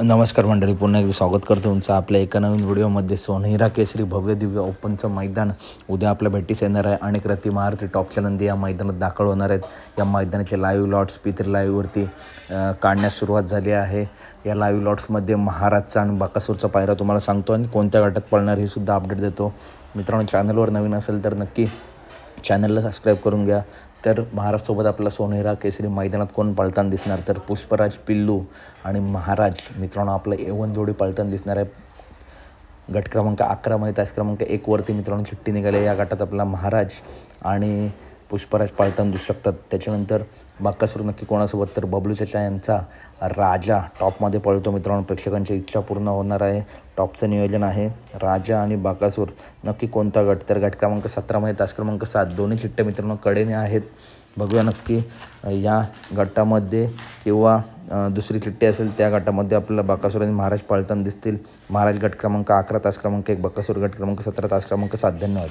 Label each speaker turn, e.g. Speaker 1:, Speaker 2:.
Speaker 1: नमस्कार मंडळी, पुन्हा एकदा स्वागत करतो तुमचं आपल्या एका नवीन व्हिडिओमध्ये. सोनेरा केसरी भव्य दिव्य ओपनचं मैदान उद्या आपल्या भेटीस येणार आहे. अनेक रथी महारथी टॉपच्या नंदी या मैदानात दाखल होणार आहेत. या मैदानाचे लाईव्ह लॉट्स P3 लाईव्हवरती काढण्यास सुरुवात झाली आहे. या लाईव्ह लॉट्समध्ये महाराजचा आणि बकासूरचा पायरा तुम्हाला सांगतो आणि कोणत्या गटात पळणार हे सुद्धा अपडेट देतो. मित्रांनो, चॅनलवर नवीन असेल तर नक्की चॅनलला सबस्क्राईब करून घ्या. तर महाराजसोबत आपला सोनेरा केसरी मैदानात कोण पळताना दिसणार, तर पुष्पराज पिल्लू आणि महाराज मित्रांनो आपलं A1 जोडी पळताना दिसणार आहे. गट क्रमांक 11 मध्ये तास क्रमांक 1 वरती मित्रांनो चिठ्ठी निघाली. या गटात आपला महाराज आणि पुष्पराज पळताना दिसू शकतात. त्याच्यानंतर बकासूर नक्की कोणासोबत, तर बबलू चाचा यांचा राजा टॉपमध्ये पळतो. मित्रांनो, प्रेक्षकांची इच्छा पूर्ण होणार आहे. टॉपचं नियोजन आहे. राजा आणि बकासूर नक्की कोणता गट, तर गट क्रमांक 17 मध्ये तास क्रमांक 7 दोन्ही चिठ्ठ्या मित्रांनो कडेने आहेत. बघूया नक्की या गटामध्ये किंवा दुसरी चिठ्ठी असेल त्या गटामध्ये आपल्याला बकासूर आणि महाराज पळताना दिसतील. महाराज गट क्रमांक 11 तास क्रमांक 1, बकासूर गट क्रमांक 17 तास क्रमांक 7. धन्यवाद.